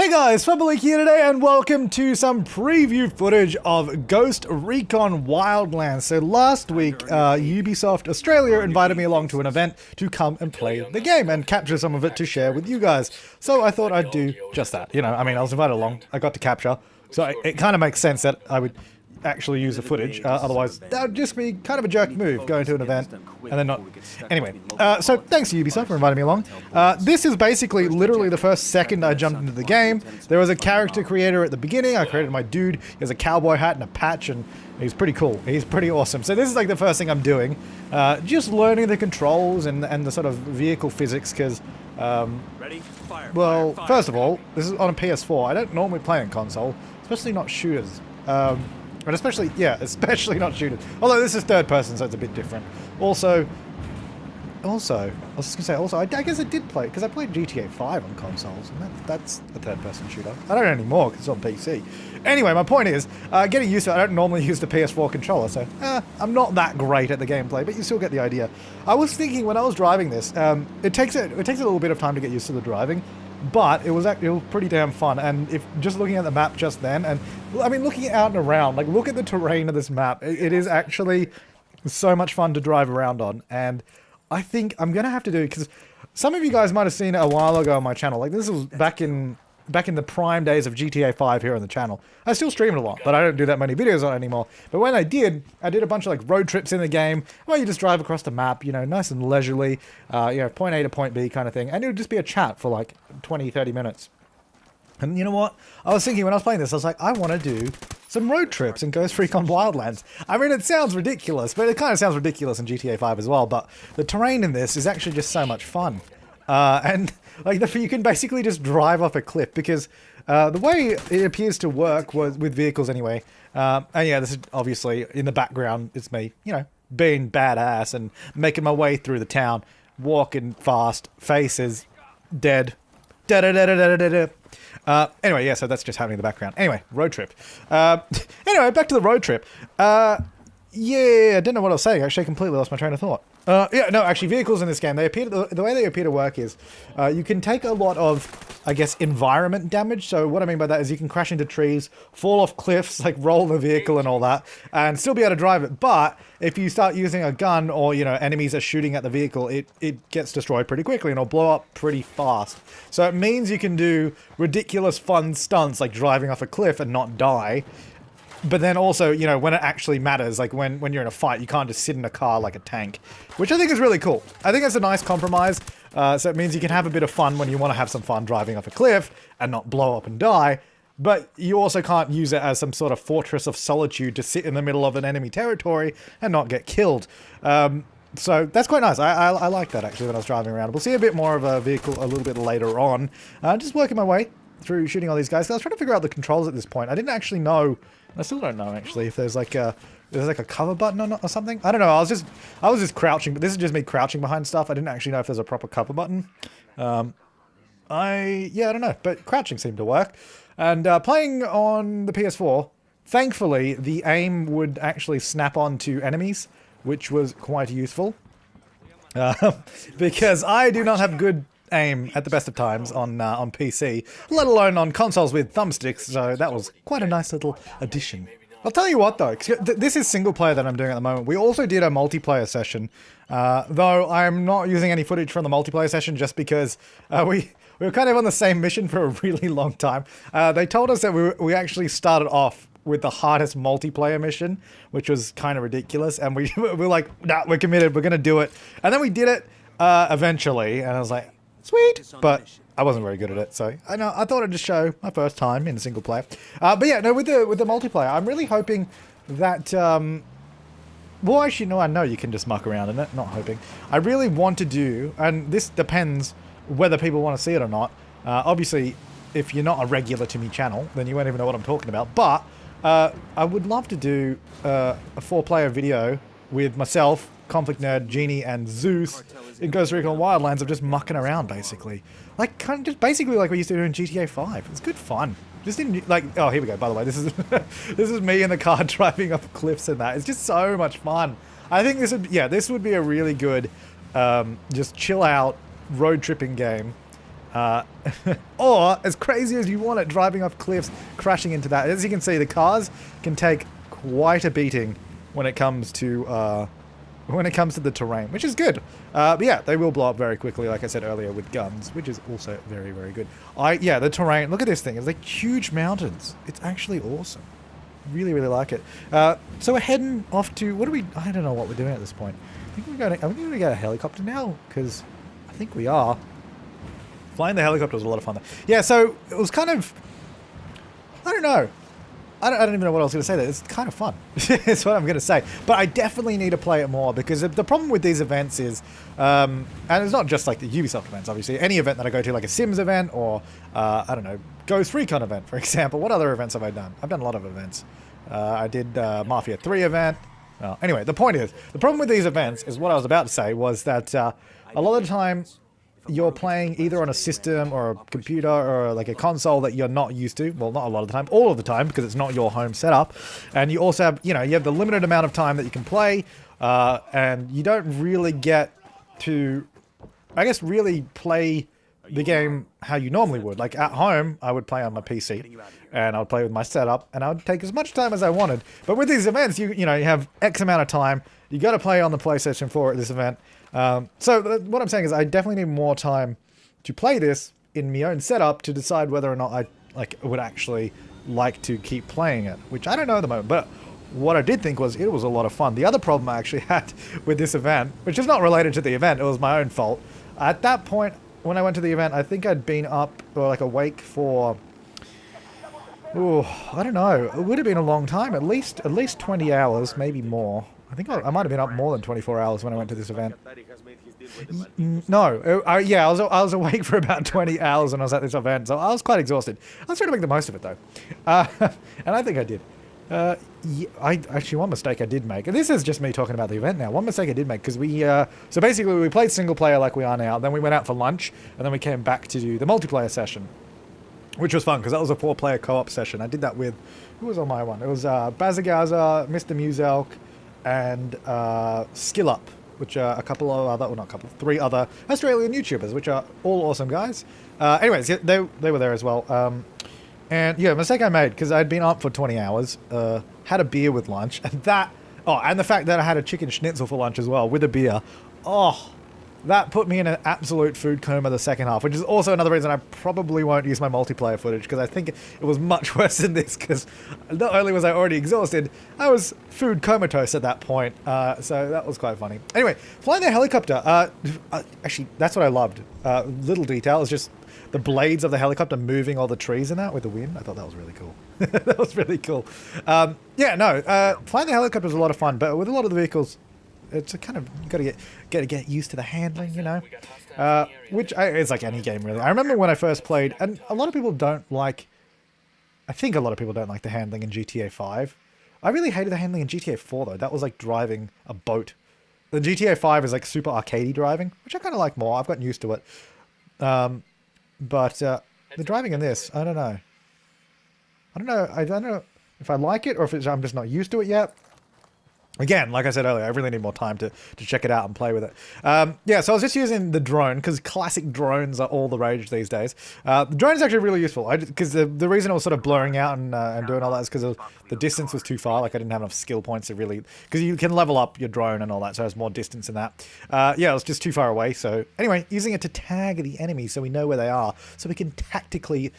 Hey guys, Fabalik here today and welcome to some preview footage of Ghost Recon Wildlands. So last week, Ubisoft Australia invited me along to an event to come and play the game and capture some of it to share with you guys. So I thought I'd do just that. You know, I mean, I was invited along, I got to capture, so it kind of makes sense that I would actually use the footage, otherwise that would just be kind of a jerk move, going to an event and then not. Anyway, so thanks to Ubisoft for inviting me along. This is basically literally the first second I jumped into the game. There was a character creator at the beginning. I created my dude. He has a cowboy hat and a patch, and he's pretty cool. He's pretty awesome. So this is like the first thing I'm doing, just learning the controls and the sort of vehicle physics, because well, first of all, this is on a PS4. I don't normally play on console, especially not shooters. But especially, yeah, especially not shooters. Although this is third person, so it's a bit different. Also, I was just going to say, also, I guess I did play, because I played GTA 5 on consoles, and that's a third person shooter. I don't anymore, because it's on PC. Anyway, my point is, getting used to it, I don't normally use the PS4 controller, so I'm not that great at the gameplay, but you still get the idea. I was thinking, when I was driving this, it takes a little bit of time to get used to the driving, but it was pretty damn fun. And if just looking at the map just then, and I mean looking out and around, like look at the terrain of this map, it is actually so much fun to drive around on. And I think I'm gonna have to do, because some of you guys might have seen it a while ago on my channel, like this was back in the prime days of GTA 5 here on the channel. I still stream it a lot, but I don't do that many videos on it anymore. But when I did a bunch of like road trips in the game, where you just drive across the map, you know, nice and leisurely, you know, point A to point B kind of thing. And it would just be a chat for like 20, 30 minutes. And you know what? I was thinking when I was playing this, I was like, I want to do some road trips in Ghost Recon Wildlands. I mean, it sounds ridiculous, but it kind of sounds ridiculous in GTA 5 as well. But the terrain in this is actually just so much fun. And like you can basically just drive off a cliff, because the way it appears to work was with vehicles anyway. And yeah, this is obviously in the background. It's me, you know, being badass and making my way through the town, walking fast, faces dead. Anyway, yeah, so that's just happening in the background. Anyway, road trip. Anyway, back to the road trip. Yeah, I didn't know what I was saying. Actually, I completely lost my train of thought. Yeah, no, actually, vehicles in this game, they appear the way they appear to work is you can take a lot of, I guess, environment damage. So what I mean by that is you can crash into trees, fall off cliffs, like roll the vehicle and all that, and still be able to drive it. But if you start using a gun, or, you know, enemies are shooting at the vehicle, it gets destroyed pretty quickly and it'll blow up pretty fast. So it means you can do ridiculous fun stunts like driving off a cliff and not die. But then also, you know, when it actually matters, like when you're in a fight, you can't just sit in a car like a tank, which I think is really cool. I think it's a nice compromise. So it means you can have a bit of fun when you want to have some fun driving off a cliff and not blow up and die. But you also can't use it as some sort of fortress of solitude to sit in the middle of an enemy territory and not get killed. So that's quite nice. I like that actually when I was driving around. We'll see a bit more of a vehicle a little bit later on. Just working my way through shooting all these guys. I was trying to figure out the controls at this point. I didn't actually know. I still don't know actually if there's like a cover button or something. I don't know. I was just crouching, but this is just me crouching behind stuff. I didn't actually know if there's a proper cover button. I don't know, but crouching seemed to work. And playing on the PS4, thankfully the aim would actually snap on to enemies, which was quite useful. Because I do not have good aim at the best of times on PC, let alone on consoles with thumbsticks, so that was quite a nice little addition. I'll tell you what though, this is single player that I'm doing at the moment. We also did a multiplayer session, though I'm not using any footage from the multiplayer session just because we were kind of on the same mission for a really long time. They told us that we actually started off with the hardest multiplayer mission, which was kind of ridiculous, and we're like, nah, we're committed, we're gonna do it. And then we did it eventually, and I was like, sweet, but I wasn't very good at it, so I thought I'd just show my first time in a single player. But yeah, no, with the multiplayer, I'm really hoping that, well, actually, no, I know you can just muck around in it, not hoping. I really want to do, and this depends whether people want to see it or not. Obviously, if you're not a regular to me channel, then you won't even know what I'm talking about, but I would love to do a 4-player video with myself, Conflict Nerd, Genie, and Zeus in Ghost Recon Wildlands of just mucking around, basically. Like, kind of just basically like we used to do in GTA 5. It's good fun. Just in, like, oh, here we go, by the way. This is this is me in the car driving up cliffs and that. It's just so much fun. I think this would be a really good, just chill out road tripping game Or, as crazy as you want it, driving off cliffs, crashing into that. As you can see, the cars can take quite a beating when it comes to the terrain, which is good. But yeah, they will blow up very quickly, like I said earlier, with guns, which is also very, very good. Yeah, the terrain, look at this thing. It's like huge mountains. It's actually awesome. Really, really like it. So we're heading off to, I don't know what we're doing at this point. I think are we going to get a helicopter now? Because I think we are. Flying the helicopter was a lot of fun though. Yeah, so it was kind of, I don't know. I don't even know what I was going to say there. It's kind of fun. That's what I'm going to say. But I definitely need to play it more because the problem with these events is, and it's not just like the Ubisoft events, obviously. Any event that I go to, like a Sims event or, I don't know, Ghost Recon event, for example. What other events have I done? I've done a lot of events. I did Mafia 3 event. Well, anyway, the point is, the problem with these events is what I was about to say was that a lot of the time, you're playing either on a system or a computer or like a console that you're not used to. Well, not a lot of the time, all of the time, because it's not your home setup. And you also have, you have the limited amount of time that you can play, and you don't really get to, I guess, really play the game how you normally would. Like at home, I would play on my PC, and I would play with my setup, and I would take as much time as I wanted. But with these events, you have X amount of time. You got to play on the PlayStation 4 at this event. So what I'm saying is I definitely need more time to play this in my own setup to decide whether or not I would actually like to keep playing it, which I don't know at the moment. But what I did think was it was a lot of fun. The other problem I actually had with this event, which is not related to the event, it was my own fault. At that point, when I went to the event, I think I'd been up or like awake for, I don't know. It would have been a long time, at least 20 hours, maybe more. I think I might have been up more than 24 hours when I went to this event. No, I was awake for about 20 hours when I was at this event, so I was quite exhausted. I was trying to make the most of it though, and I think I did. Actually, one mistake I did make, and this is just me talking about the event now. One mistake I did make because so basically we played single player like we are now. Then we went out for lunch, and then we came back to do the multiplayer session, which was fun because that was a 4-player co-op session. I did that with, who was on my one? It was Bazagaza, Mr. Muselk, and Skill Up, which are a couple of other, well not a couple, 3 other Australian YouTubers, which are all awesome guys. Anyways, yeah, they were there as well. And yeah, mistake I made, because I'd been up for 20 hours, had a beer with lunch, and and the fact that I had a chicken schnitzel for lunch as well, with a beer, that put me in an absolute food coma the second half, which is also another reason I probably won't use my multiplayer footage, because I think it was much worse than this, because not only was I already exhausted, I was food comatose at that point, so that was quite funny. Anyway, flying the helicopter, actually, that's what I loved. Little detail is just the blades of the helicopter moving all the trees in that with the wind. I thought that was really cool. That was really cool. Flying the helicopter was a lot of fun, but with a lot of the vehicles, it's a kind of, you gotta get used to the handling, it's like any game really. I remember when I first played, and a lot of people don't like, I think a lot of people don't like the handling in GTA 5. I really hated the handling in GTA 4 though. That was like driving a boat. The GTA 5 is like super arcadey driving, which I kind of like more. I've gotten used to it. But the driving in this, I don't know. I don't know if I like it or if I'm just not used to it yet. Again, like I said earlier, I really need more time to check it out and play with it. So I was just using the drone because classic drones are all the rage these days. The drone is actually really useful because the reason it was sort of blurring out and doing all that is because the distance was too far. Like I didn't have enough skill points to really, because you can level up your drone and all that, so it has more distance than that. It was just too far away. So anyway, using it to tag the enemy so we know where they are, so we can tactically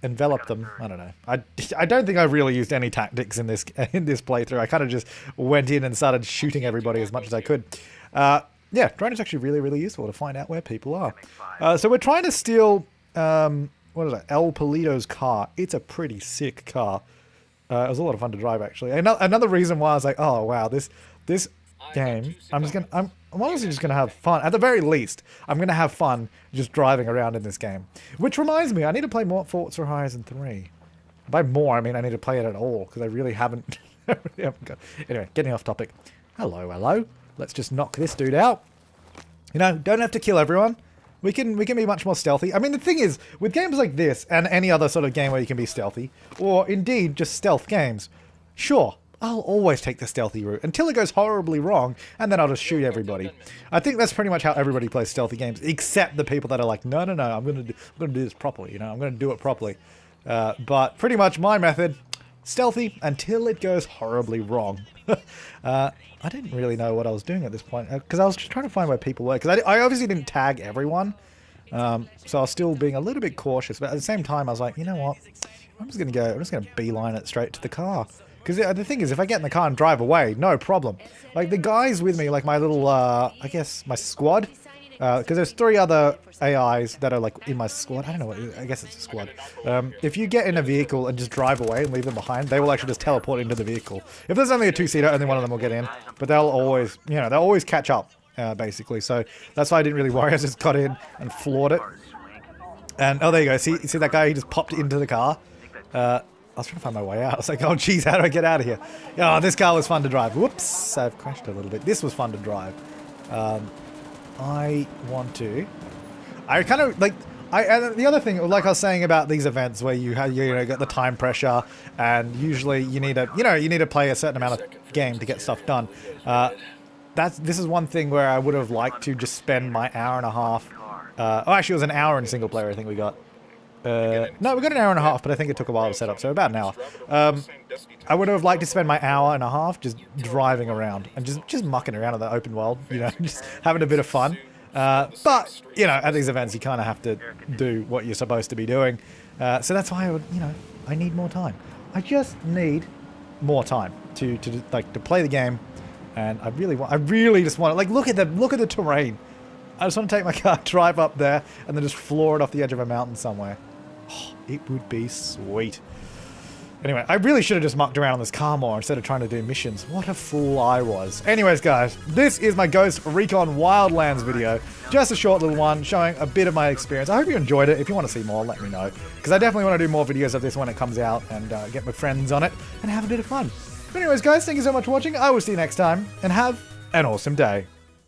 envelop them. I don't know. I don't think I really used any tactics in this playthrough. I kind of just went in and started shooting everybody as much as I could. Drone is actually really, really useful to find out where people are. So we're trying to steal, what is it, El Polito's car. It's a pretty sick car. It was a lot of fun to drive actually. Another reason why I was like, oh wow, this game, I'm honestly just gonna have fun. At the very least, I'm gonna have fun just driving around in this game. Which reminds me, I need to play more Forza Horizon 3. By more, I mean I need to play it at all, because I really haven't. Anyway, getting off topic. Hello. Let's just knock this dude out. Don't have to kill everyone. We can be much more stealthy. I mean, the thing is, with games like this, and any other sort of game where you can be stealthy, or indeed just stealth games, sure, I'll always take the stealthy route until it goes horribly wrong, and then I'll just shoot everybody. I think that's pretty much how everybody plays stealthy games, except the people that are like, no, I'm gonna do this properly. You know, I'm gonna do it properly. But pretty much my method, stealthy until it goes horribly wrong. I didn't really know what I was doing at this point because I was just trying to find where people were, because I obviously didn't tag everyone. So I was still being a little bit cautious, but at the same time I was like, you know what, I'm just gonna beeline it straight to the car, because the thing is, if I get in the car and drive away, no problem. Like the guys with me, like my little I guess my squad, because there's 3 other AIs that are like in my squad. I don't know what, I guess it's a squad. If you get in a vehicle and just drive away and leave them behind, they will actually just teleport into the vehicle. If there's only a 2-seater, only one of them will get in, but they'll always, you know, they'll always catch up. Basically, so that's why I didn't really worry. I just got in and floored it. And oh, there you go. See that guy? He just popped into the car. I was trying to find my way out. I was like, oh geez, how do I get out of here? Oh, this car was fun to drive. Whoops, I've crashed a little bit. This was fun to drive. I kind of like. And the other thing, like I was saying about these events where you have, you know, got the time pressure, and usually you need to play a certain amount of game to get stuff done. This is one thing where I would have liked to just spend my hour and a half. Oh, actually, it was an hour in single player, I think we got. No, we got an hour and a half, but I think it took a while to set up, so about an hour. I would have liked to spend my hour and a half just driving around and just mucking around in the open world, you know, just having a bit of fun. But, you know, at these events, you kind of have to do what you're supposed to be doing. So that's why I need more time. I just need more time to play the game. And I really just want to, like, look at the terrain. I just want to take my car, drive up there, and then just floor it off the edge of a mountain somewhere. Oh, it would be sweet. Anyway, I really should have just mucked around on this car more instead of trying to do missions. What a fool I was. Anyways, guys, this is my Ghost Recon Wildlands video. Just a short little one showing a bit of my experience. I hope you enjoyed it. If you want to see more, let me know, because I definitely want to do more videos of this when it comes out, and get my friends on it and have a bit of fun. But anyways, guys, thank you so much for watching. I will see you next time, and have an awesome day.